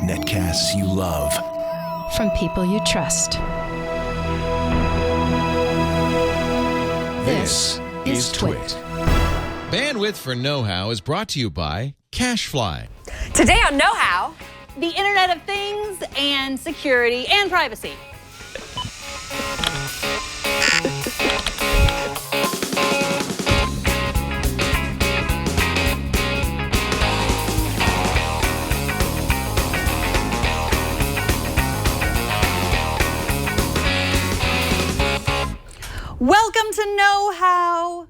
Netcasts you love. From people you trust. This is Twit. Bandwidth for Know-How is brought to you by CashFly. Today on Know-How, the Internet of Things and security and privacy. Welcome to Know-How, ...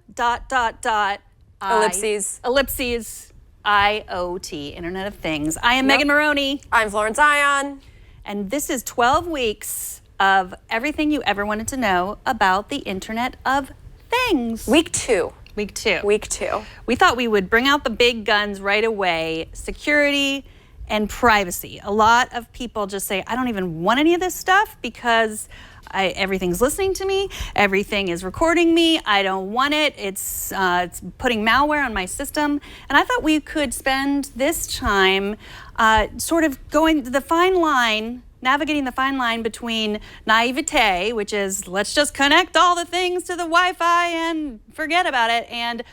Ellipses, IoT, Internet of Things. I am Megan Morrone. I'm Florence Ion. And this is 12 weeks of everything you ever wanted to know about the Internet of Things. Week two. We thought we would bring out the big guns right away. Security and privacy. A lot of people just say, I don't even want any of this stuff because everything's listening to me, everything is recording me, I don't want it, it's putting malware on my system. And I thought we could spend this time sort of going the fine line, navigating the fine line between naivete, which is let's just connect all the things to the Wi-Fi and forget about it, and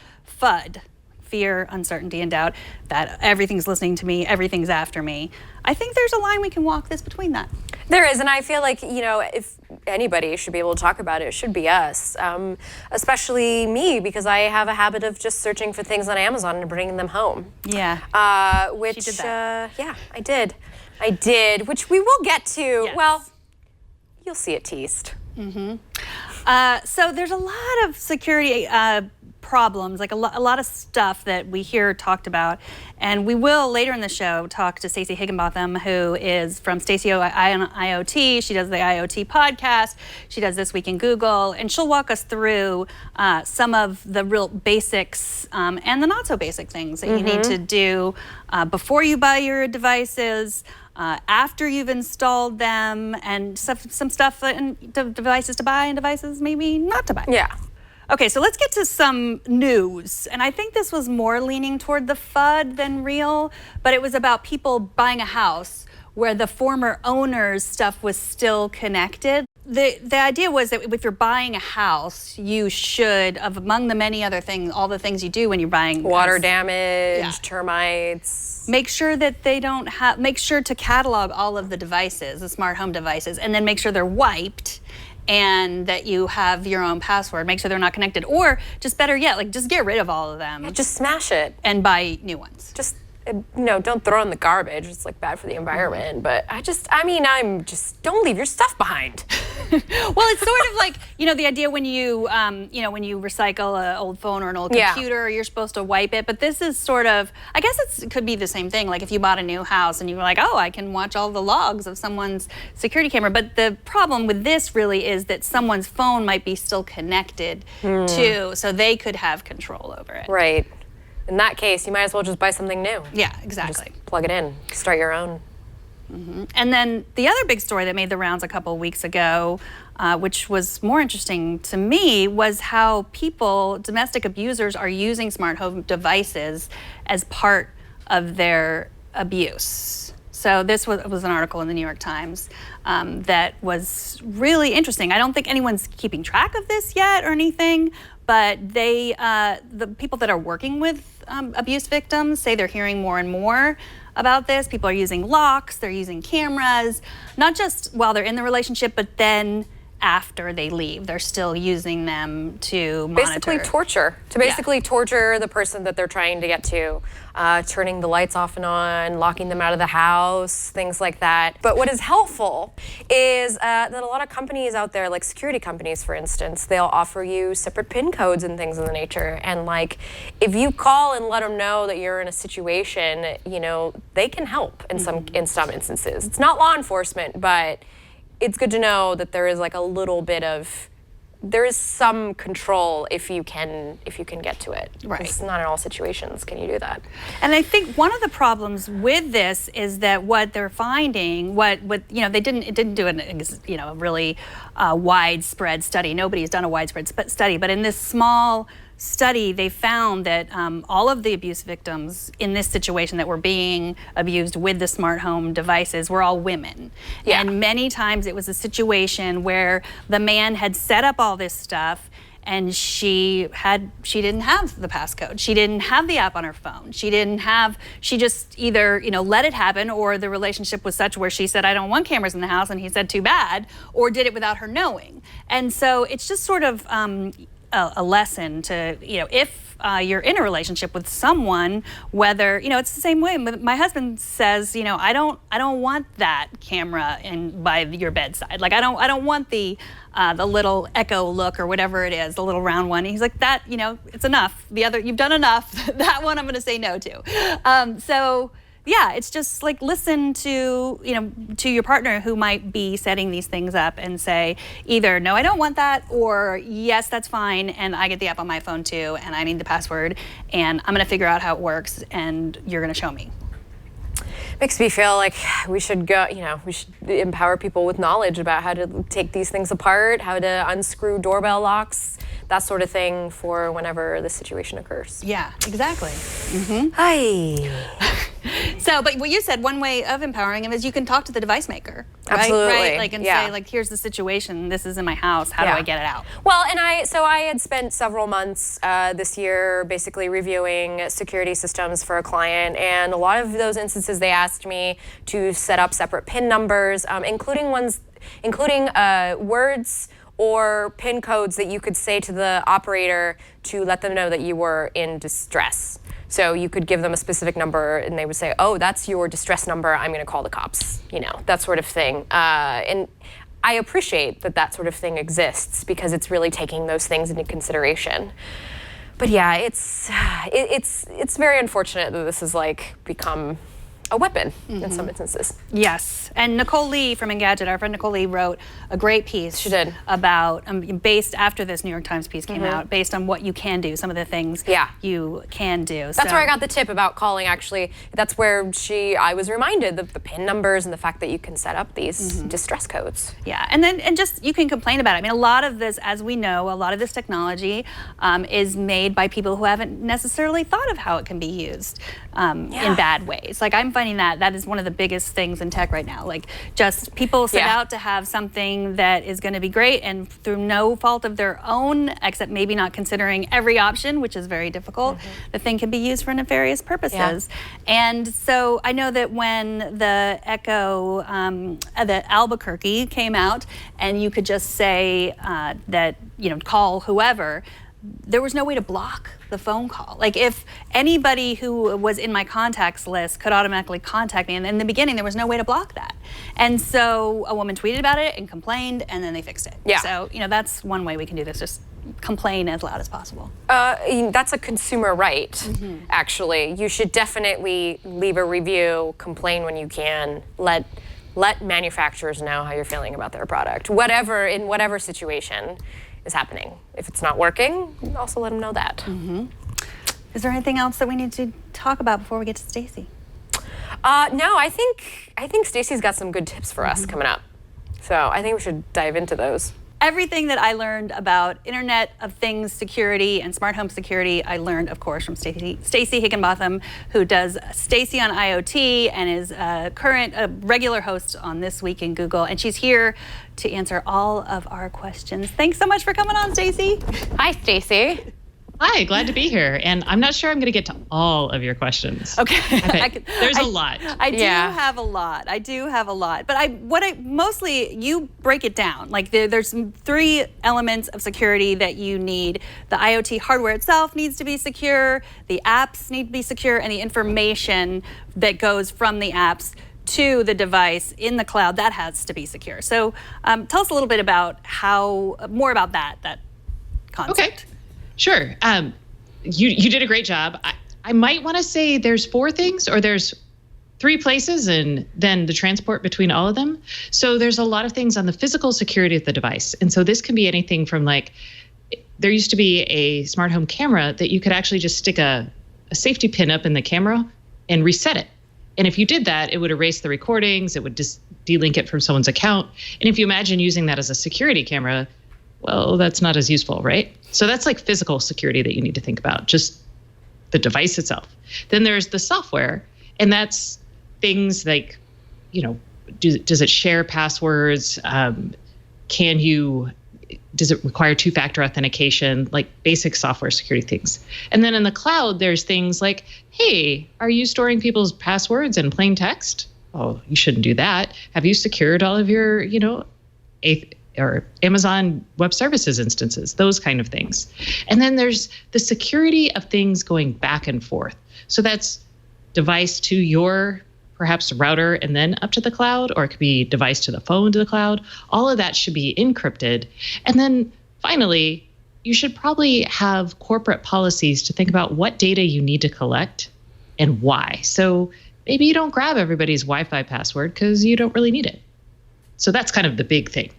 FUD, fear, uncertainty, and doubt, that everything's listening to me, everything's after me. I think there's a line we can walk this between that. There is, and I feel like, you know, if anybody should be able to talk about it, it should be us, especially me, because I have a habit of just searching for things on Amazon and bringing them home. Yeah. Which, she did that. Yeah, I did, which we will get to. Yes. Well, you'll see it teased. Mm-hmm. So there's a lot of security problems, like a lot of stuff that we hear talked about. And we will later in the show talk to Stacey Higginbotham, who is from Stacey Higginbotham IoT. She does the IoT podcast. She does This Week in Google. And she'll walk us through some of the real basics and the not so basic things that you need to do before you buy your devices, after you've installed them, and some stuff, and devices to buy and devices maybe not to buy. Yeah. Okay, so let's get to some news. And I think this was more leaning toward the FUD than real, but it was about people buying a house where the former owner's stuff was still connected. The idea was that if you're buying a house, you should, among the many other things, all the things you do when you're buying water damage, termites. Make sure that they don't have, make sure to catalog all of the devices, the smart home devices, and then make sure they're wiped and that you have your own password. Make sure they're not connected. Or just better yet, like just get rid of all of them. Yeah, just smash it. And buy new ones. Just, you know, don't throw in the garbage. It's like bad for the environment. But don't leave your stuff behind. Well, it's sort of like, you know, the idea when you recycle an old phone or an old computer, you're supposed to wipe it. But this is sort of, I guess it could be the same thing. Like if you bought a new house and you were like, oh, I can watch all the logs of someone's security camera. But the problem with this really is that someone's phone might be still connected too, so they could have control over it. Right. In that case, you might as well just buy something new. Yeah, exactly. Just plug it in, start your own. And then the other big story that made the rounds a couple of weeks ago, which was more interesting to me, was how domestic abusers are using smart home devices as part of their abuse. So this was an article in the New York Times that was really interesting. I don't think anyone's keeping track of this yet or anything, but the people that are working with abuse victims say they're hearing more and more about this. People are using locks, they're using cameras, not just while they're in the relationship, but then after they leave, they're still using them to monitor. Basically torture the person that they're trying to get to, turning the lights off and on, locking them out of the house, things like that. But what is helpful is that a lot of companies out there, like security companies, for instance, they'll offer you separate PIN codes and things of the nature. And like, if you call and let them know that you're in a situation, you know, they can help in some instances. It's not law enforcement, but it's good to know that there is like a little bit of, there is some control if you can get to it. Right. It's not in all situations can you do that. And I think one of the problems with this is that what they're finding, it didn't do a really widespread study. Nobody's done a widespread study, but in this small study, they found that all of the abuse victims in this situation that were being abused with the smart home devices were all women. Yeah. And many times it was a situation where the man had set up all this stuff and she didn't have the passcode. She didn't have the app on her phone. She just either, let it happen, or the relationship was such where she said, I don't want cameras in the house, and he said, too bad, or did it without her knowing. And so it's just sort of a lesson to, if you're in a relationship with someone, whether, it's the same way. My husband says, I don't want that camera by your bedside. Like, I don't want the little Echo look or whatever it is, the little round one. And he's like, that, it's enough. The other, you've done enough. That one I'm going to say no to. So yeah, it's just like listen to your partner who might be setting these things up and say either no, I don't want that, or yes, that's fine, and I get the app on my phone too, and I need the password, and I'm going to figure out how it works, and you're going to show me. Makes me feel like we should we should empower people with knowledge about how to take these things apart, how to unscrew doorbell locks, that sort of thing for whenever the situation occurs. Yeah, exactly. Hi. So, but what you said, one way of empowering them is you can talk to the device maker, right? Absolutely. Right? Like, and say, like, here's the situation. This is in my house. How do I get it out? Well, and I had spent several months this year basically reviewing security systems for a client, and a lot of those instances they asked me to set up separate PIN numbers, including words or PIN codes that you could say to the operator to let them know that you were in distress. So you could give them a specific number and they would say, oh, that's your distress number, I'm gonna call the cops, that sort of thing. And I appreciate that sort of thing exists because it's really taking those things into consideration. But yeah, it's very unfortunate that this has become a weapon in some instances. Yes, and Nicole Lee from Engadget, our friend Nicole Lee, wrote a great piece. She did. About, based after this New York Times piece came out, based on what you can do, some of the things you can do. That's where I got the tip about calling, actually. That's where I was reminded of the PIN numbers and the fact that you can set up these distress codes. Yeah, and just you can complain about it. I mean, a lot of this, as we know, a lot of this technology is made by people who haven't necessarily thought of how it can be used in bad ways. Like, I'm finding that is one of the biggest things in tech right now. Like, just people set out to have something that is going to be great, and through no fault of their own, except maybe not considering every option, which is very difficult, the thing can be used for nefarious purposes. And so I know that when the Echo, the Albuquerque came out, and you could just say that, call whoever, there was no way to block the phone call. Like, if anybody who was in my contacts list could automatically contact me, and in the beginning there was no way to block that. And so a woman tweeted about it and complained, and then they fixed it. Yeah. So, that's one way we can do this, just complain as loud as possible. That's a consumer right, actually. You should definitely leave a review, complain when you can, let manufacturers know how you're feeling about their product, in whatever situation is happening. If it's not working, also let them know that. Is there anything else that we need to talk about before we get to Stacey? No, I think Stacey's got some good tips for us coming up. So I think we should dive into those. Everything that I learned about Internet of Things security and smart home security, I learned, of course, from Stacey Higginbotham, who does Stacey on IoT and is a regular host on This Week in Google. And she's here to answer all of our questions. Thanks so much for coming on, Stacey. Hi, Stacey. Hi, glad to be here. And I'm not sure I'm going to get to all of your questions. Okay. There's a lot. I do have a lot. But mostly you break it down. Like, there's 3 elements of security that you need. The IoT hardware itself needs to be secure, the apps need to be secure, and the information that goes from the apps to the device in the cloud, that has to be secure. So tell us a little bit about more about that concept. Okay. Sure. You did a great job. I might want to say there's 4 things, or there's 3 places, and then the transport between all of them. So there's a lot of things on the physical security of the device. And so this can be anything from, like, there used to be a smart home camera that you could actually just stick a safety pin up in the camera and reset it. And if you did that, it would erase the recordings, it would just delink it from someone's account. And if you imagine using that as a security camera, well, that's not as useful, right? So that's like physical security that you need to think about, just the device itself. Then there's the software, and that's things like, does it share passwords? Does it require two-factor authentication, like basic software security things? And then in the cloud, there's things like, hey, are you storing people's passwords in plain text? Oh, you shouldn't do that. Have you secured all of your, or Amazon Web Services instances, those kind of things. And then there's the security of things going back and forth. So that's device to your perhaps router and then up to the cloud, or it could be device to the phone to the cloud. All of that should be encrypted. And then finally, you should probably have corporate policies to think about what data you need to collect and why. So maybe you don't grab everybody's Wi-Fi password because you don't really need it. So that's kind of the big thing.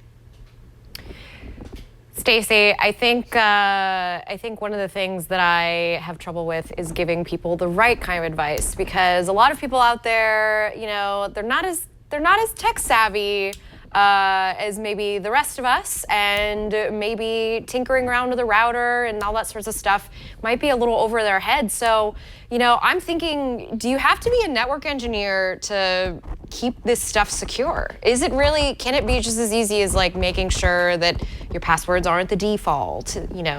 Stacey, I think one of the things that I have trouble with is giving people the right kind of advice, because a lot of people out there, they're not as tech savvy as maybe the rest of us, and maybe tinkering around with the router and all that sorts of stuff might be a little over their head. So, I'm thinking, do you have to be a network engineer to keep this stuff secure? Can it be just as easy as like making sure that your passwords aren't the default,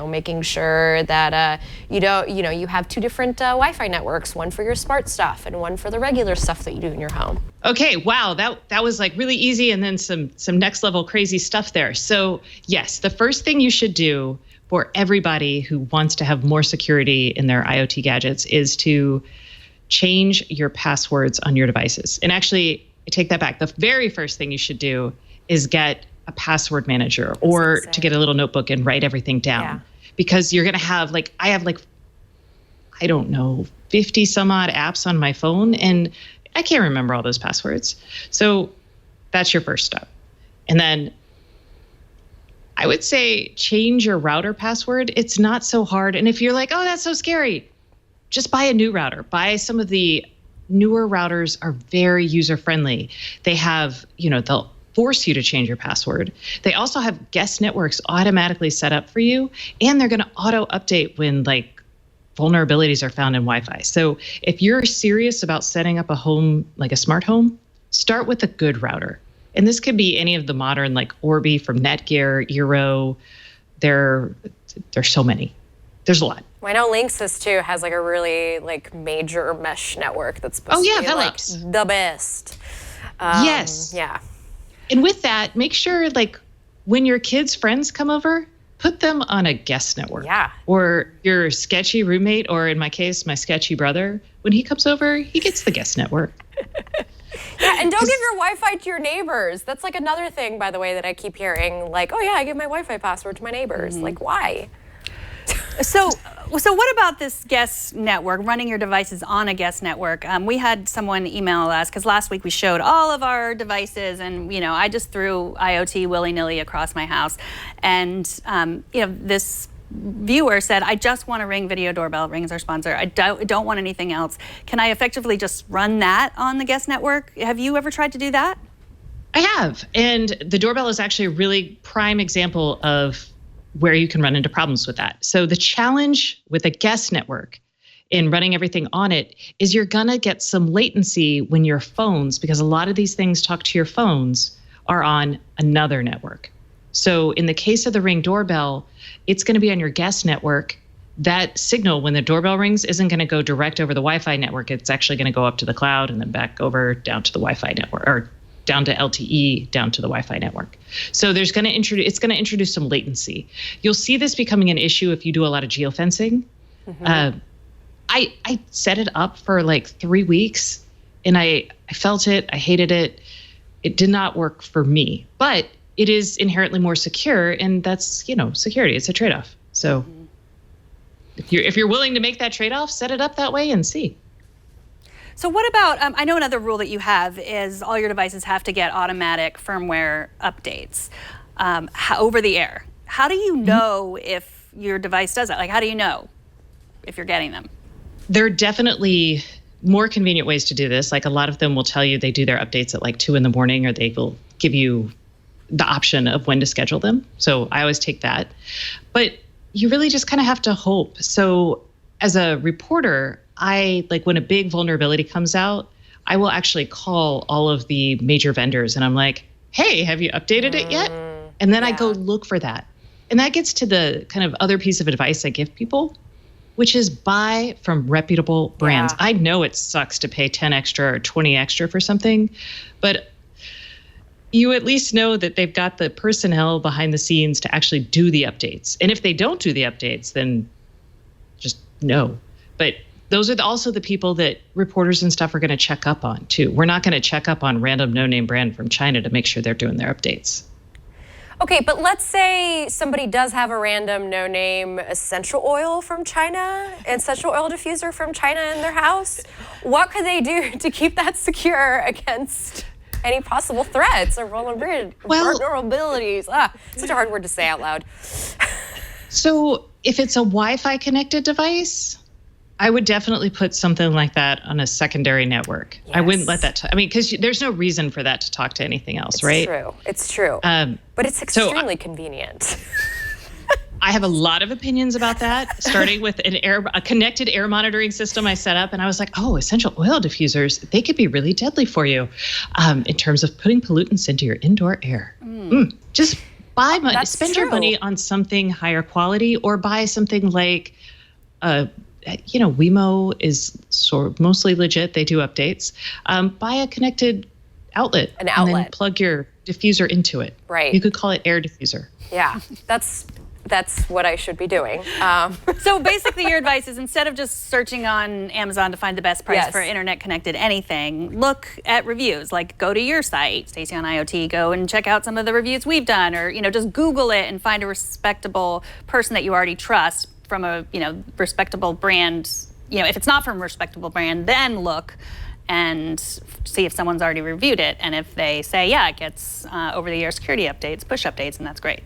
making sure that you have two different Wi-Fi networks, one for your smart stuff and one for the regular stuff that you do in your home? Okay, wow, that was like really easy, and then some next level crazy stuff there. So yes, the first thing you should do for everybody who wants to have more security in their IoT gadgets is to change your passwords on your devices. And actually, I take that back. The very first thing you should do is get a password manager, or to get a little notebook and write everything down. Because you're going to have I have 50 some odd apps on my phone, and I can't remember all those passwords. So that's your first step. And then I would say change your router password. It's not so hard. And if you're like, oh, that's so scary, just buy a new router. Buy some of the newer routers are very user-friendly. They have, they'll force you to change your password. They also have guest networks automatically set up for you, and they're going to auto-update when vulnerabilities are found in Wi-Fi. So if you're serious about setting up a home, like a smart home, start with a good router. And this could be any of the modern, like Orbi from Netgear, Eero. There's so many. There's a lot. Well, I know Linksys too has a really major mesh network that's supposed to be the best. Yes. Yeah. And with that, make sure when your kids' friends come over, put them on a guest network. Yeah. Or your sketchy roommate, or in my case, my sketchy brother, when he comes over, he gets the guest network. Yeah, and don't give your Wi-Fi to your neighbors. That's another thing, by the way, that I keep hearing. Oh yeah, I give my Wi-Fi password to my neighbors. Mm-hmm. Why? So what about this guest network, running your devices on a guest network? We had someone email us, because last week we showed all of our devices, and I just threw IoT willy-nilly across my house. And this viewer said, I just want a Ring video doorbell. Ring is our sponsor. I don't want anything else. Can I effectively just run that on the guest network? Have you ever tried to do that? I have. And the doorbell is actually a really prime example of where you can run into problems with that. So the challenge with a guest network in running everything on it is you're going to get some latency when your phones, because a lot of these things talk to your phones, are on another network. So in the case of the Ring doorbell, it's going to be on your guest network. That signal, when the doorbell rings, isn't going to go direct over the Wi-Fi network. It's actually going to go up to the cloud and then back over down to the Wi-Fi network, or down to LTE, down to the Wi-Fi network. So it's going to introduce some latency. You'll see this becoming an issue if you do a lot of geofencing. Mm-hmm. I set it up for 3 weeks, and I felt it. I hated it. It did not work for me, but it is inherently more secure, and that's, security. It's a trade-off. So if you're willing to make that trade-off, set it up that way and see. So what about, I know another rule that you have is all your devices have to get automatic firmware updates over the air. How do you know if your device does that? How do you know if you're getting them? There are definitely more convenient ways to do this. A lot of them will tell you they do their updates at 2 a.m, or they will give you the option of when to schedule them. So I always take that. But you really just kind of have to hope. So as a reporter, when a big vulnerability comes out, I will actually call all of the major vendors and I'm like, hey, have you updated it yet? And then I go look for that. And that gets to the kind of other piece of advice I give people, which is buy from reputable brands. I know it sucks to pay 10 extra or 20 extra for something, but you at least know that they've got the personnel behind the scenes to actually do the updates. And if they don't do the updates, then just no. But those are also the people that reporters and stuff are going to check up on too. We're not going to check up on random no-name brand from China to make sure they're doing their updates. Okay, but let's say somebody does have a random no-name essential oil from China, essential oil diffuser from China in their house. What could they do to keep that secure against any possible threats or vulnerabilities? Such a hard word to say out loud. So if it's a Wi-Fi connected device, I would definitely put something like that on a secondary network. Yes. I wouldn't let that, because there's no reason for that to talk to anything else, right? It's true. But it's extremely convenient. I have a lot of opinions about that, starting with a connected air monitoring system I set up. And I was like, essential oil diffusers, they could be really deadly for you in terms of putting pollutants into your indoor air. Just buy money, spend your money on something higher quality, or buy something like, Wemo is mostly legit. They do updates. Buy a connected outlet. An outlet. And then plug your diffuser into it. Right. You could call it air diffuser. Yeah, that's what I should be doing. So basically your advice is, instead of just searching on Amazon to find the best price for internet connected anything, look at reviews. Like, go to your site, Stacey on IoT, go and check out some of the reviews we've done, or just Google it and find a respectable person that you already trust from a respectable brand. If it's not from a respectable brand, then look and see if someone's already reviewed it. And if they say, it gets over-the-air security updates, push updates, and that's great.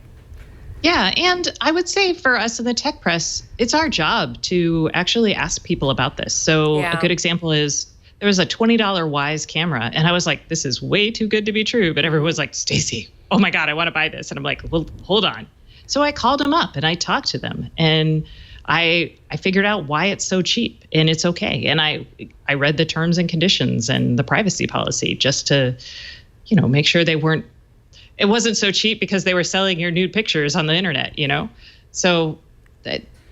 Yeah, and I would say for us in the tech press, it's our job to actually ask people about this. So a good example is, there was a $20 Wise camera, and I was like, this is way too good to be true. But everyone was like, Stacey, oh my God, I want to buy this. And I'm like, well, hold on. So I called them up and I talked to them, and I figured out why it's so cheap and it's okay. And I read the terms and conditions and the privacy policy just to, make sure it wasn't so cheap because they were selling your nude pictures on the internet, So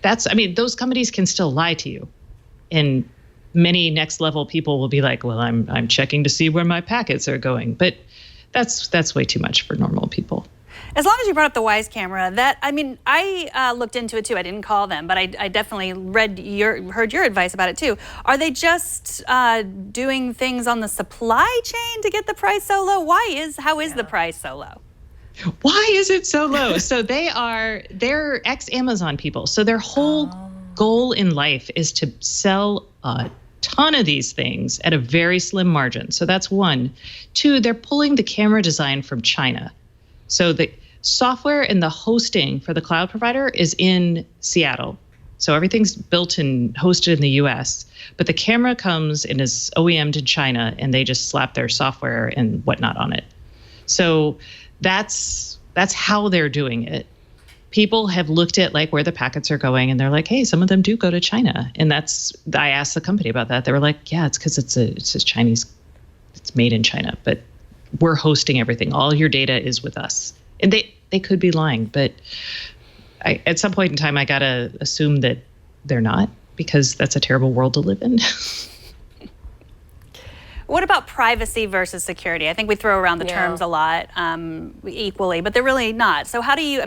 those companies can still lie to you. And many next level people will be like, well, I'm checking to see where my packets are going. But that's way too much for normal people. As long as you brought up the Wise camera, I looked into it too. I didn't call them, but I definitely heard your advice about it too. Are they just doing things on the supply chain to get the price so low? How is the price so low? Why is it so low? So they're ex-Amazon people. So their whole goal in life is to sell a ton of these things at a very slim margin. So that's one. Two, they're pulling the camera design from China. So the software and the hosting for the cloud provider is in Seattle. So everything's built and hosted in the US, but the camera comes and is OEM'd in China, and they just slap their software and whatnot on it. So that's how they're doing it. People have looked at where the packets are going, and they're like, hey, some of them do go to China. And I asked the company about that. They were like, yeah, it's because it's a Chinese, it's made in China, but we're hosting everything. All your data is with us. And they could be lying, but at some point in time, I got to assume that they're not, because that's a terrible world to live in. What about privacy versus security? I think we throw around the terms a lot equally, but they're really not. So how do you,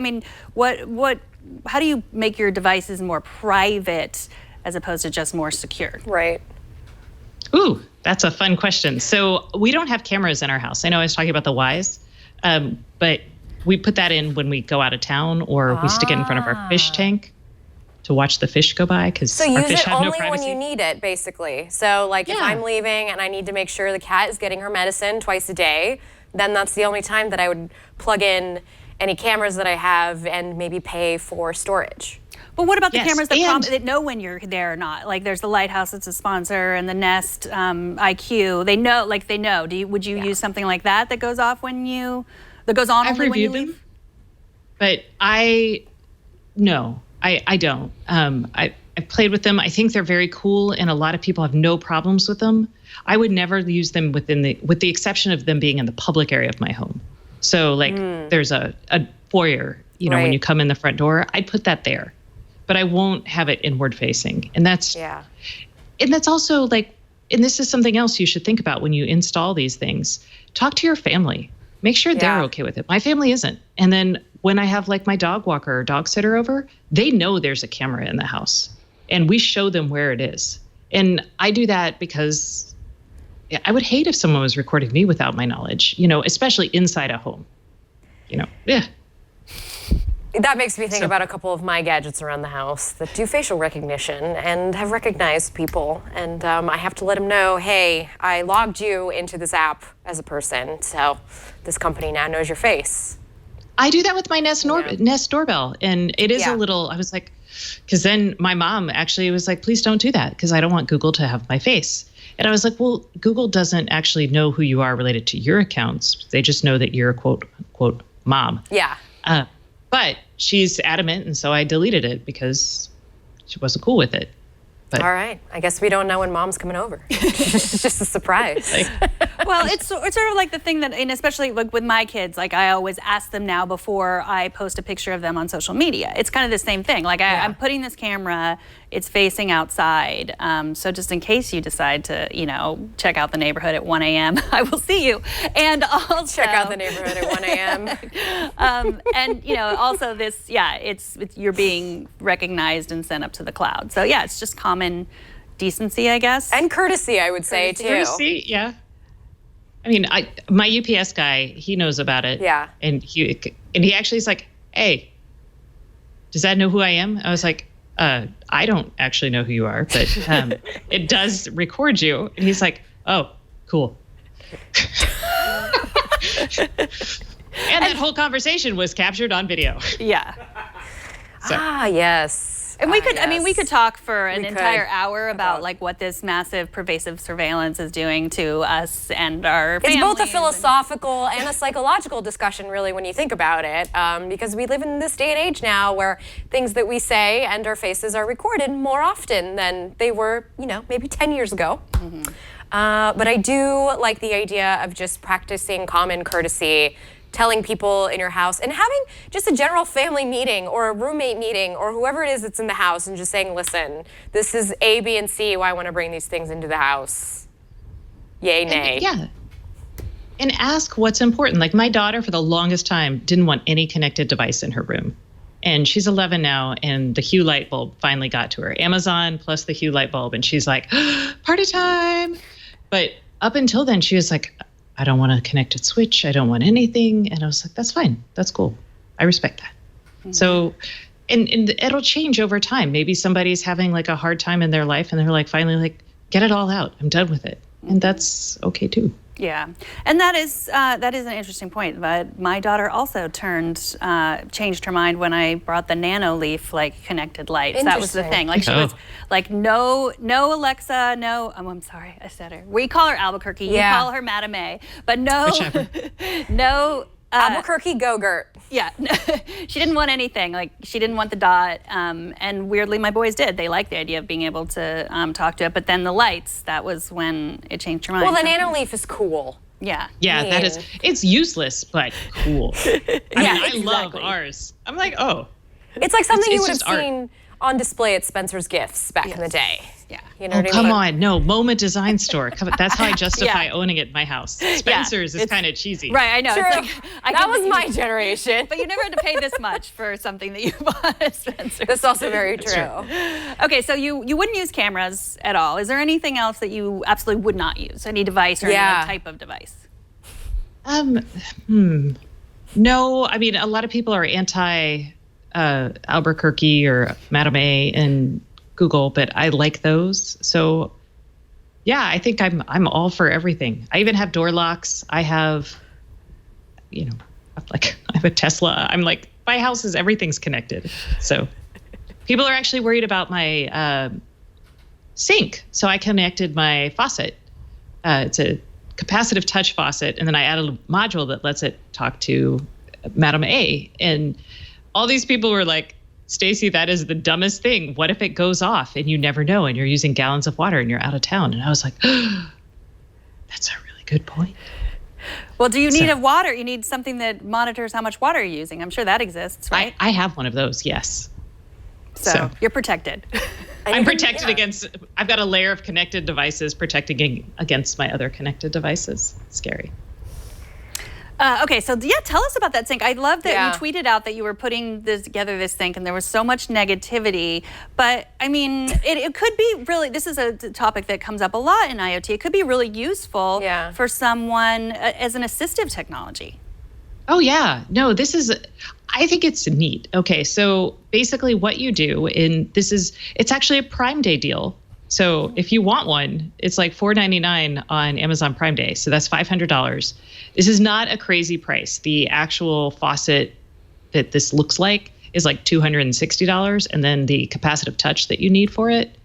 how do you make your devices more private as opposed to just more secure? Right. Ooh, that's a fun question. So we don't have cameras in our house. I know I was talking about the Wise, but we put that in when we go out of town, or we stick it in front of our fish tank to watch the fish go by, because our fish have no privacy. So use it only when you need it, basically. So if I'm leaving and I need to make sure the cat is getting her medicine twice a day, then that's the only time that I would plug in any cameras that I have and maybe pay for storage. But what about the cameras that know when you're there or not? Like, there's the Lighthouse that's a sponsor, and the Nest IQ. They know. Would you use something like that goes off when you, that goes on only when you leave? But no. I don't. I played with them. I think they're very cool, and a lot of people have no problems with them. I would never use them with the exception of them being in the public area of my home. So like there's a foyer, when you come in the front door, I'd put that there, but I won't have it inward facing. And that's also like, and this is something else you should think about when you install these things. Talk to your family. Make sure they're okay with it. My family isn't. And then when I have like my dog walker or dog sitter over, they know there's a camera in the house and we show them where it is. And I do that because I would hate if someone was recording me without my knowledge, especially inside a home, That makes me think about a couple of my gadgets around the house that do facial recognition and have recognized people. And I have to let them know, hey, I logged you into this app as a person, so this company now knows your face. I do that with my Nest doorbell. And it is a little, I was like, because then my mom actually was like, please don't do that because I don't want Google to have my face. And I was like, well, Google doesn't actually know who you are related to your accounts. They just know that you're a quote, unquote, mom. Yeah. But she's adamant, and so I deleted it because she wasn't cool with it. But, all right. I guess we don't know when mom's coming over. It's just a surprise. Well, it's sort of like the thing that, and especially like with my kids, like I always ask them now before I post a picture of them on social media. It's kind of the same thing. Like I'm putting this camera, it's facing outside. So just in case you decide to, check out the neighborhood at 1 a.m., I will see you. And also check out the neighborhood at 1 a.m. And also this, it's you're being recognized and sent up to the cloud. So it's just common decency, I guess. And courtesy, I would say, too. Courtesy, yeah. I mean, my UPS guy, he knows about it. Yeah. And he actually is like, hey, does that know who I am? I was like, I don't actually know who you are, but it does record you. And he's like, oh, cool. And that whole conversation was captured on video. Yeah. So. Yes. And we could, we could talk for an entire hour about like what this massive pervasive surveillance is doing to us and our families. It's both a philosophical and a psychological discussion, really, when you think about it, because we live in this day and age now where things that we say and our faces are recorded more often than they were, maybe 10 years ago. Mm-hmm. But I do like the idea of just practicing common courtesy, telling people in your house and having just a general family meeting or a roommate meeting or whoever it is that's in the house and just saying, listen, this is A, B, and C why I want to bring these things into the house. Yay, nay. And ask what's important. Like my daughter for the longest time didn't want any connected device in her room. And she's 11 now, and the Hue light bulb finally got to her. Amazon plus the Hue light bulb. And she's like, party time. But up until then, she was like, I don't want a connected switch. I don't want anything. And I was like, that's fine. That's cool. I respect that. Mm-hmm. So, and it'll change over time. Maybe somebody's having like a hard time in their life and they're like, finally like, get it all out. I'm done with it. Mm-hmm. And that's okay too. Yeah. And that is an interesting point. But my daughter also changed her mind when I brought the Nano Leaf connected lights. That was the thing. Like she was like, no Alexa, no, I'm sorry, I said her. We call her Albuquerque, you call her Madame A. But no, no. Albuquerque Go-Gurt. Yeah, she didn't want anything. Like she didn't want the dot, and weirdly, my boys did. They liked the idea of being able to talk to it. But then the lights, that was when it changed her mind. Well, the Nano Leaf is cool. Yeah. Yeah, that is. It's useless, but cool. I love ours. I'm like, oh. It's like something you would have seen on display at Spencer's Gifts back in the day. Yeah. You know what I mean? Come on. No, MoMA Design Store. That's how I justify owning it in my house. Spencer's is kind of cheesy. Right, I know. True. That was my generation. But you never had to pay this much for something that you bought at Spencer's. That's also very true. Okay, so you wouldn't use cameras at all. Is there anything else that you absolutely would not use? Any device or any type of device? No, I mean, a lot of people are anti Albuquerque or Madame A and Google, but I like those. So yeah, I think I'm all for everything. I even have door locks. I have, I have a Tesla. I'm like, my house everything's connected. So people are actually worried about my sink. So I connected my faucet. It's a capacitive touch faucet. And then I added a module that lets it talk to Madame A. And all these people were like, Stacey, that is the dumbest thing. What if it goes off and you never know and you're using gallons of water and you're out of town? And I was like, that's a really good point. Well, do you need a water? You need something that monitors how much water you're using. I'm sure that exists, right? I have one of those, yes. So you're protected. I'm protected against, I've got a layer of connected devices protecting against my other connected devices. Scary. Okay, so tell us about that sink. I love that you tweeted out that you were putting together this sink and there was so much negativity. But I mean, it could be really, this is a topic that comes up a lot in IoT. It could be really useful for someone as an assistive technology. Oh yeah, no, I think it's neat. Okay, so basically what you do it's actually a Prime Day deal. So if you want one, it's like $4.99 on Amazon Prime Day. So that's $500. This is not a crazy price. The actual faucet that this looks like is like $260. And then the capacitive touch that you need for it,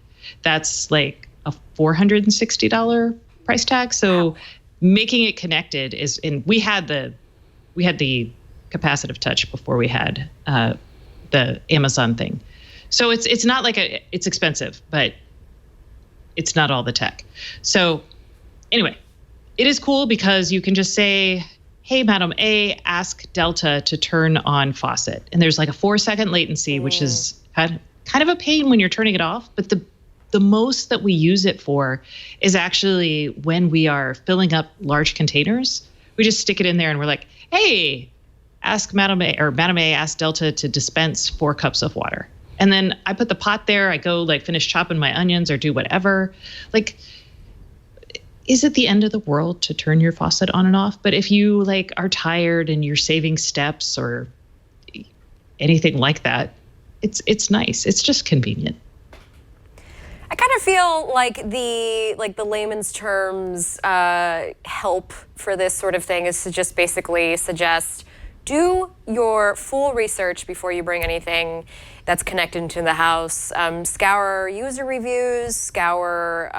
that's like a $460 price tag. So making it connected and we had the capacitive touch before we had the Amazon thing. So it's not like it's expensive, but it's not all the tech. So anyway, it is cool because you can just say, hey, Madam A, ask Delta to turn on faucet. And there's like a 4-second latency, which is kind of a pain when you're turning it off. But the most that we use it for is actually when we are filling up large containers. We just stick it in there and we're like, hey, ask Madam A, or Madam A, ask Delta to dispense 4 cups of water. And then I put the pot there. I go like finish chopping my onions or do whatever. Like, is it the end of the world to turn your faucet on and off? But if you like are tired and you're saving steps or anything like that, it's nice. It's just convenient. I kind of feel like the layman's terms help for this sort of thing is to just basically suggest do your full research before you bring anything that's connected into the house. Scour user reviews, scour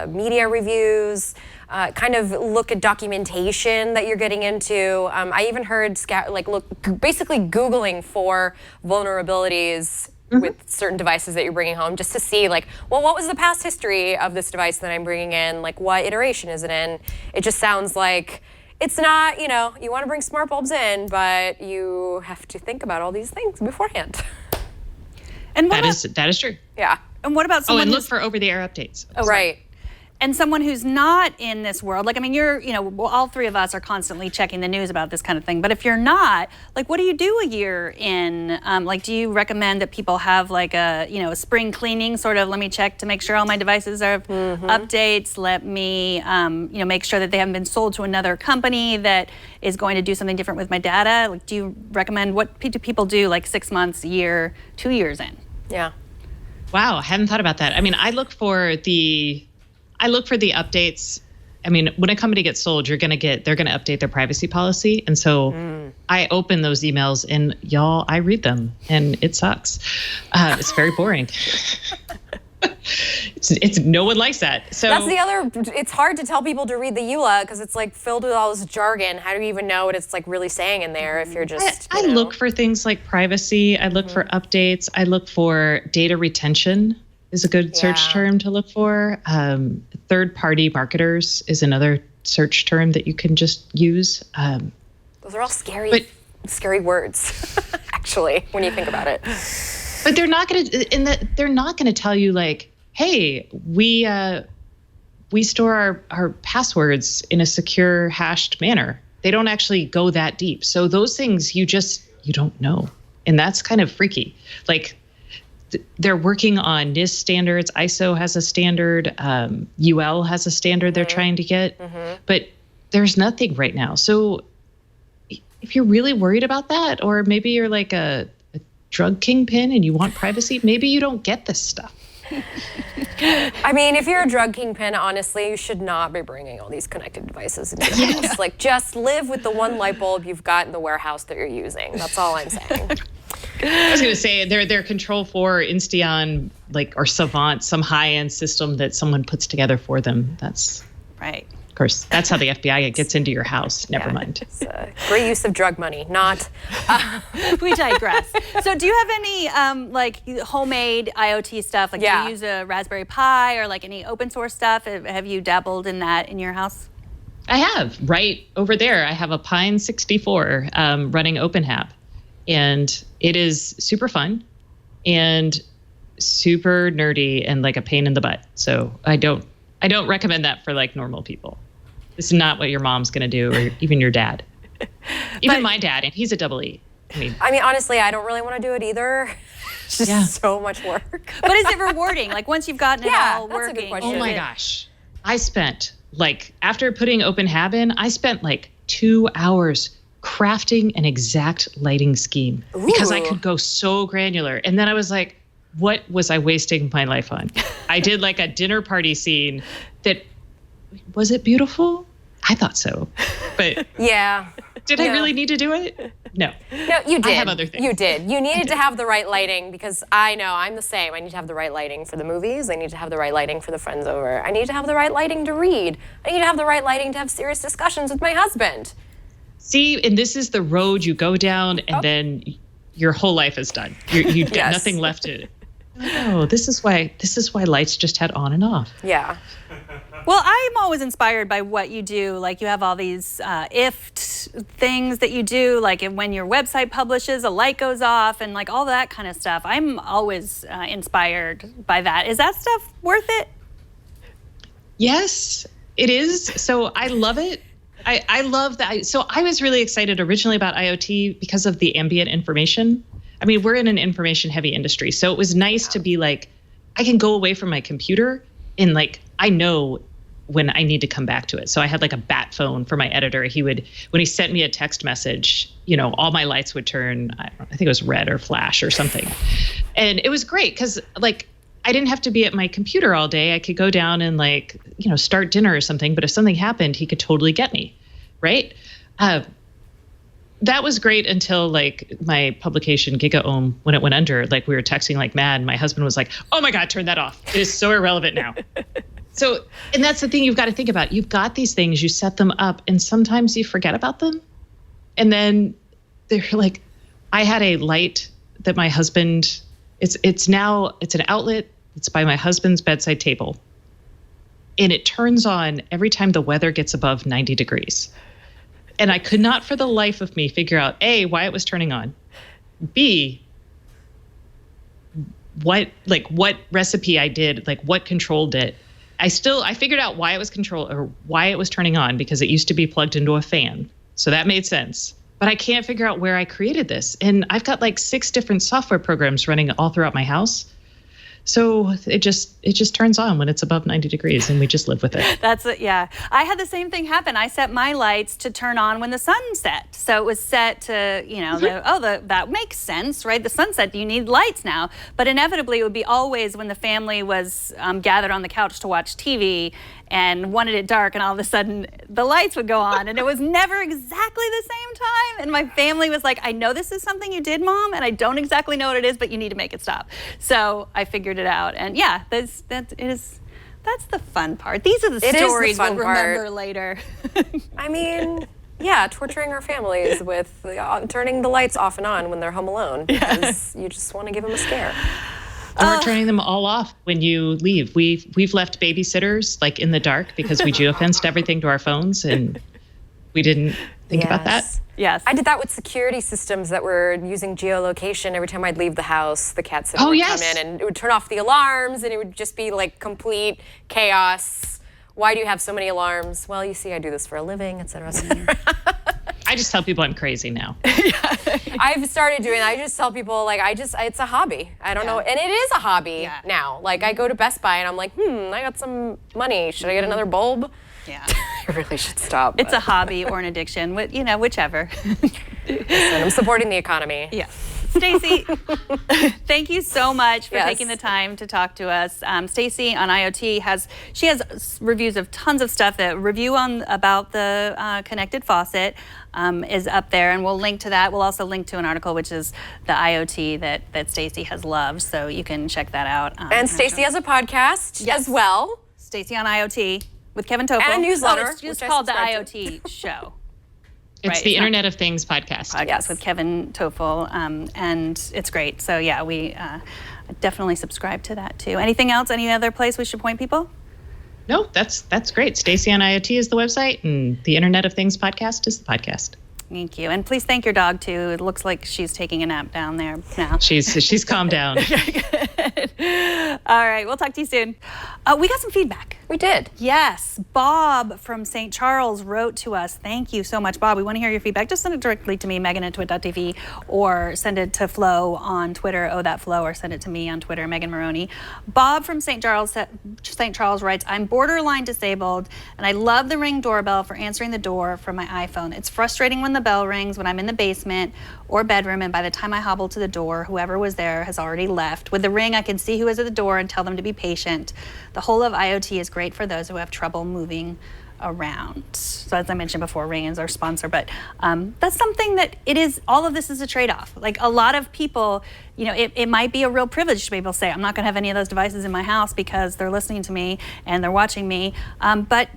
media reviews, kind of look at documentation that you're getting into. I even heard basically Googling for vulnerabilities with certain devices that you're bringing home, just to see like, well, what was the past history of this device that I'm bringing in? Like, what iteration is it in? It just sounds like it's not, you want to bring smart bulbs in, but you have to think about all these things beforehand. And that is true. Yeah. And what about someone and look for over-the-air updates. Oh, right. And someone who's not in this world, like, I mean, all three of us are constantly checking the news about this kind of thing. But if you're not, like, what do you do a year in? Do you recommend that people have like a spring cleaning sort of, let me check to make sure all my devices are updates. Let me, make sure that they haven't been sold to another company that is going to do something different with my data. Like, do you recommend, what do people do like 6 months, a year, 2 years in? Yeah. Wow, I hadn't thought about that. I mean, I look for the updates. I mean, when a company gets sold, they're going to update their privacy policy. And so I open those emails and I read them and it sucks. It's very boring. It's no one likes that. So that's the other, it's hard to tell people to read the EULA because it's like filled with all this jargon. How do you even know what it's like really saying in there if you're just, I look for things like privacy. I look for updates. I look for data retention is a good search term to look for. Third-party marketers is another search term that you can just use. Those are all scary words, actually, when you think about it. But they're not going to tell you like, hey, we store our passwords in a secure hashed manner. They don't actually go that deep. So those things you don't know, and that's kind of freaky. Like, they're working on NIST standards. ISO has a standard. UL has a standard they're trying to get. But there's nothing right now. So if you're really worried about that, or maybe you're like a drug kingpin and you want privacy, maybe you don't get this stuff. I mean, if you're a drug kingpin, honestly, you should not be bringing all these connected devices into your house. Like, just live with the one light bulb you've got in the warehouse that you're using. That's all I'm saying. I was going to say their Control4, Insteon, or Savant, some high-end system that someone puts together for them. That's Right. Of course, that's how the FBI gets into your house. Never mind. It's a great use of drug money, not. We digress. So do you have any like homemade IoT stuff? Like do you use a Raspberry Pi or like any open source stuff? Have you dabbled in that in your house? I have. Right over there, I have a Pine 64 running OpenHAB. And it is super fun and super nerdy and like a pain in the butt. So I don't recommend that for like normal people. This is not what your mom's going to do, or even your dad. Even my dad, and he's a double E. I mean, honestly, I don't really want to do it either. It's just so much work. But is it rewarding? Like once you've gotten it all working? That's a good question. Oh my gosh. I spent like, after putting OpenHAB in, I spent like 2 hours crafting an exact lighting scheme because I could go so granular. And then I was like, what was I wasting my life on? I did like a dinner party scene that, was it beautiful? I thought so. But did I really need to do it? No. No, you did. I have other things. You did. You needed to have the right lighting because I know I'm the same. I need to have the right lighting for the movies. I need to have the right lighting for the friends over. I need to have the right lighting to read. I need to have the right lighting to have serious discussions with my husband. See, and this is the road you go down, and then your whole life is done. You've got nothing left to. Oh, this is why lights just had on and off. Yeah. Well, I'm always inspired by what you do. Like you have all these things that you do, like when your website publishes, a light goes off and like all that kind of stuff. I'm always inspired by that. Is that stuff worth it? Yes, it is. So I love it. I love that. So I was really excited originally about IoT because of the ambient information. I mean, we're in an information heavy industry. So it was nice to be like, I can go away from my computer and like, I know when I need to come back to it. So I had like a bat phone for my editor. He would, when he sent me a text message, you know, all my lights would turn, I think it was red or flash or something. And it was great because like, I didn't have to be at my computer all day. I could go down and like, you know, start dinner or something. But if something happened, he could totally get me, right? That was great until like my publication GigaOhm, when it went under, like we were texting like mad. And my husband was like, oh my God, turn that off. It is so irrelevant now. So, and that's the thing you've got to think about. You've got these things, you set them up, and sometimes you forget about them. And then they're like, I had a light that my husband, it's an outlet. It's by my husband's bedside table. And it turns on every time the weather gets above 90 degrees. And I could not for the life of me figure out, A, why it was turning on, B, what recipe I did, like what controlled it. I figured out why it was why it was turning on, because it used to be plugged into a fan. So that made sense. But I can't figure out where I created this. And I've got like 6 different software programs running all throughout my house. So it just turns on when it's above 90 degrees, and we just live with it. That's it. Yeah, I had the same thing happen. I set my lights to turn on when the sun set, so it was set to, you know, that makes sense, right? The sunset, you need lights now, but inevitably it would be always when the family was gathered on the couch to watch TV and wanted it dark, and all of a sudden the lights would go on, and it was never exactly the same time. And my family was like, I know this is something you did, Mom, and I don't exactly know what it is, but you need to make it stop. So I figured it out. And yeah, that's the fun part. These are the stories we'll remember later. I mean, yeah, torturing our families with turning the lights off and on when they're home alone because you just want to give them a scare. Or turning them all off when you leave. We've left babysitters like in the dark because we geofenced everything to our phones, and we didn't think about that. Yes. I did that with security systems that were using geolocation. Every time I'd leave the house, the cat sitter would come in and it would turn off the alarms, and it would just be like complete chaos. Why do you have so many alarms? Well, you see, I do this for a living, et cetera, et cetera. I just tell people I'm crazy now. I've started doing that. I just tell people, like, it's a hobby. I don't know. And it is a hobby now. Like, I go to Best Buy and I'm like, I got some money. Should I get another bulb? Yeah. I really should stop. It's a hobby or an addiction, you know, whichever. Listen, I'm supporting the economy. Yeah. Stacey, thank you so much for taking the time to talk to us. Stacey on IoT has reviews of tons of stuff. The review about the connected faucet is up there, and we'll link to that. We'll also link to an article which is the IoT that Stacey has loved, so you can check that out. And Stacey has a podcast as well. Stacey on IoT. with Kevin Toffel. And a newsletter, Oh, it's just which I called the subscribe to. IoT Show. It's Right, the it's not- Internet of Things podcast. Yes. with Kevin Toffel, and it's great. So yeah, we definitely subscribe to that too. Anything else? Any other place we should point people? No, that's great. Stacey on IoT is the website, and the Internet of Things podcast is the podcast. Thank you, and please thank your dog too. It looks like she's taking a nap down there now. She's calmed down. All right, we'll talk to you soon. We got some feedback. We did. Yes, Bob from St. Charles wrote to us. Thank you so much, Bob. We want to hear your feedback. Just send it directly to me, Megan@twit.tv, or send it to Flo on Twitter, @Flo, or send it to me on Twitter, Megan Morrone. Bob from St. Charles writes, I'm borderline disabled, and I love the Ring doorbell for answering the door from my iPhone. It's frustrating when the bell rings when I'm in the basement or bedroom, and by the time I hobble to the door, whoever was there has already left. With the Ring, I can see who is at the door and tell them to be patient. The whole of IoT is great for those who have trouble moving around. So as I mentioned before, Ring is our sponsor, but that's something that all of this is a trade-off. Like a lot of people, it might be a real privilege to be able to say, I'm not gonna have any of those devices in my house because they're listening to me and they're watching me. But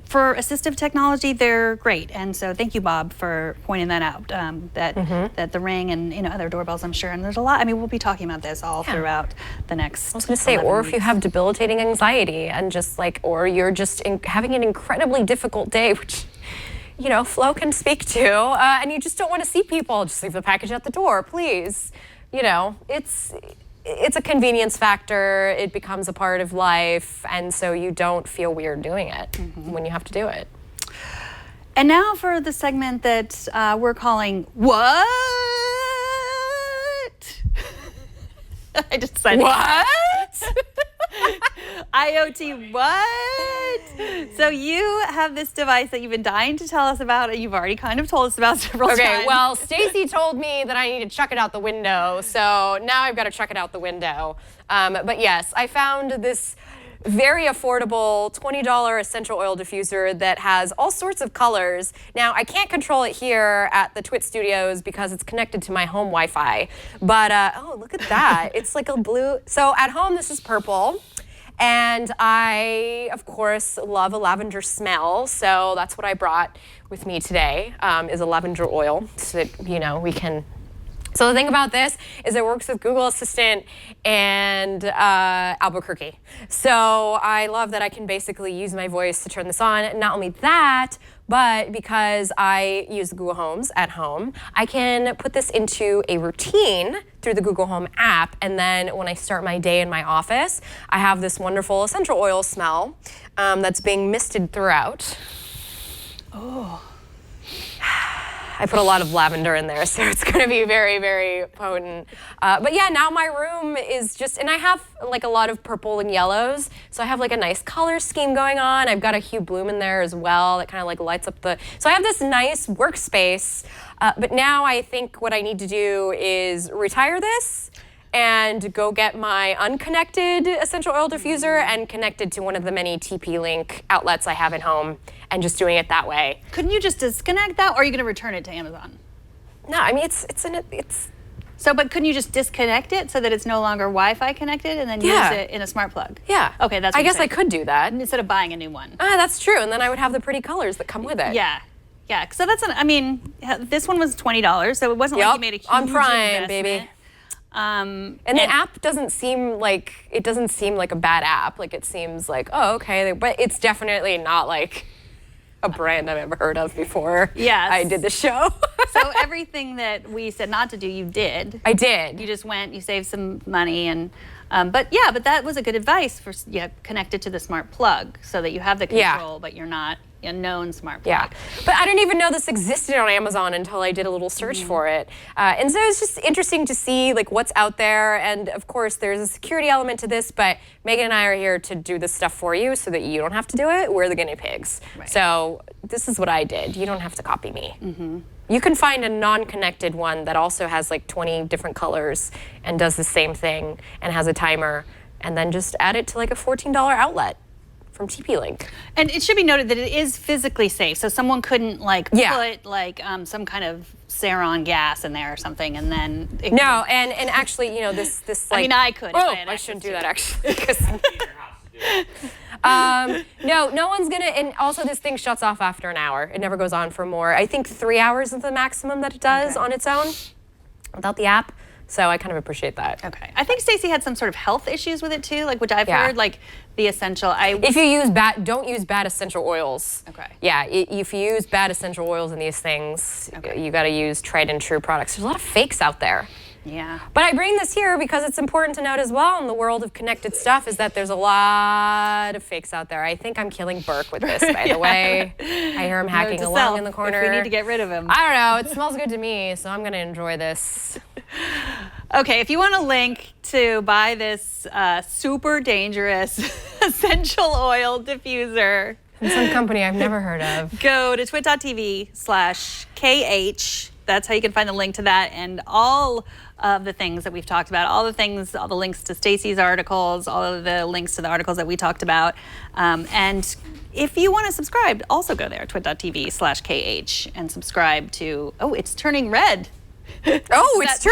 for assistive technology, they're great. And so thank you, Bob, for pointing that out, that the Ring and other doorbells, I'm sure, and there's a lot. I mean, we'll be talking about this all throughout the next I was going to say, or if you weeks. have debilitating anxiety and or you're just having an incredibly difficult day, which, Flo can speak to, and you just don't want to see people, just leave the package at the door, please. It's a convenience factor. It becomes a part of life, and so you don't feel weird doing it when you have to do it. And now for the segment that we're calling What? I just decided. What? IoT what? So you have this device that you've been dying to tell us about, and you've already kind of told us about several times. Okay, well, Stacey told me that I need to chuck it out the window, so now I've got to chuck it out the window. But yes, I found this very affordable $20 essential oil diffuser that has all sorts of colors. Now, I can't control it here at the Twit Studios because it's connected to my home Wi-Fi. But, oh, look at that. It's like a blue. So at home, this is purple. And I, of course, love a lavender smell. So that's what I brought with me today, is a lavender oil so that, we can. So the thing about this is it works with Google Assistant and Albuquerque. So I love that I can basically use my voice to turn this on. Not only that, but because I use the Google Homes at home, I can put this into a routine through the Google Home app. And then when I start my day in my office, I have this wonderful essential oil smell that's being misted throughout. Oh. I put a lot of lavender in there, so it's going to be very, very potent. But yeah, now my room is just, and I have like a lot of purple and yellows, so I have like a nice color scheme going on. I've got a Hue Bloom in there as well that kind of like lights up so I have this nice workspace, but now I think what I need to do is retire this and go get my unconnected essential oil diffuser and connect it to one of the many TP-Link outlets I have at home and just doing it that way. Couldn't you just disconnect that, or are you going to return it to Amazon? No, I mean, it's So, but couldn't you just disconnect it so that it's no longer Wi-Fi connected and then use it in a smart plug? Yeah. Okay, that's what I I'm guess I saying. could do that. Instead of buying a new one. That's true, and then I would have the pretty colors that come with it. Yeah. Yeah, so this one was $20, so it wasn't like you made a huge on Prime, investment. baby. And the app doesn't seem like a bad app. Like it seems like, oh, okay, but it's definitely not like a brand I've ever heard of before. Yes. I did the show. So everything that we said not to do, you did. I did. You just went, you saved some money, and but that was a good advice for connect it to the smart plug so that you have the control, but you're not a known smart plug. Yeah, but I didn't even know this existed on Amazon until I did a little search for it. And so it's just interesting to see like what's out there. And of course, there's a security element to this, but Megan and I are here to do this stuff for you so that you don't have to do it. We're the guinea pigs. Right. So this is what I did. You don't have to copy me. Mm-hmm. You can find a non-connected one that also has like 20 different colors and does the same thing and has a timer, and then just add it to like a $14 outlet from TP-Link. And it should be noted that it is physically safe, so someone couldn't put some kind of sarin gas in there or something, and then no, and actually, this like. I mean, I could. Oh, I shouldn't do that actually. No one's gonna, and also this thing shuts off after an hour. It never goes on for more. I think 3 hours is the maximum that it does on its own without the app. So I kind of appreciate that. Okay. I think Stacey had some sort of health issues with it too, like which I've heard, like the essential. If you use don't use bad essential oils. Okay. Yeah, if you use bad essential oils in these things, you got to use tried and true products. There's a lot of fakes out there. Yeah. But I bring this here because it's important to note as well in the world of connected stuff is that there's a lot of fakes out there. I think I'm killing Burke with this, by the way. I hear him hacking along in the corner. If we need to get rid of him. I don't know. It smells good to me, so I'm going to enjoy this. Okay, if you want a link to buy this super dangerous essential oil diffuser, From some company I've never heard of. go to twit.tv/KH. That's how you can find the link to that and all of the things that we've talked about, all the links to Stacey's articles, all of the links to the articles that we talked about. And if you want to subscribe, also go there, twit.tv/KH, and subscribe to, it's turning red. Now it's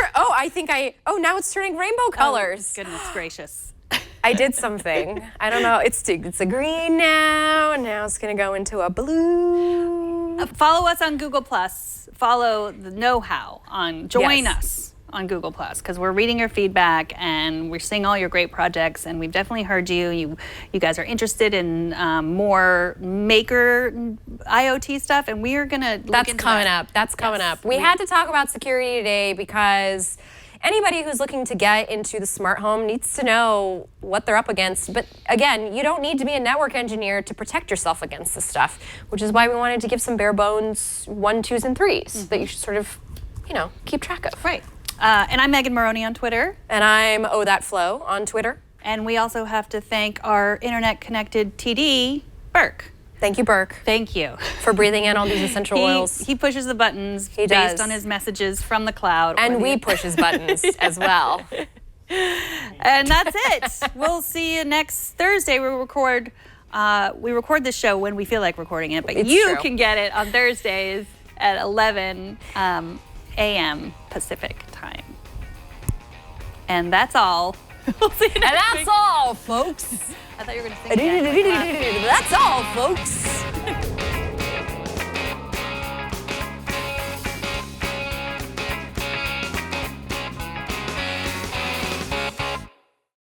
turning rainbow colors. Goodness gracious. I did something. I don't know. It's a green now, and now it's going to go into a blue. Follow us on Google+. Follow the know-how join us on Google+, because we're reading your feedback and we're seeing all your great projects, and we've definitely heard you. You guys are interested in more maker IoT stuff, and we are going to look into that. That's coming up. We had to talk about security today because anybody who's looking to get into the smart home needs to know what they're up against. But again, you don't need to be a network engineer to protect yourself against this stuff, which is why we wanted to give some bare bones 1, 2s, and 3s that you should sort of, keep track of. Right. And I'm Megan Morrone on Twitter. And I'm Thatflow on Twitter. And we also have to thank our internet-connected TD, Burke. Thank you, Burke. Thank you. For breathing in all these essential oils. He pushes the buttons based on his messages from the cloud. And we push his buttons as well. And that's it. We'll see you next Thursday. We record this show when we feel like recording it, but you can get it on Thursdays at 11 a.m. Pacific time. And that's all. We'll see you next week. All, folks. I thought you were going to sing again. That's all, folks.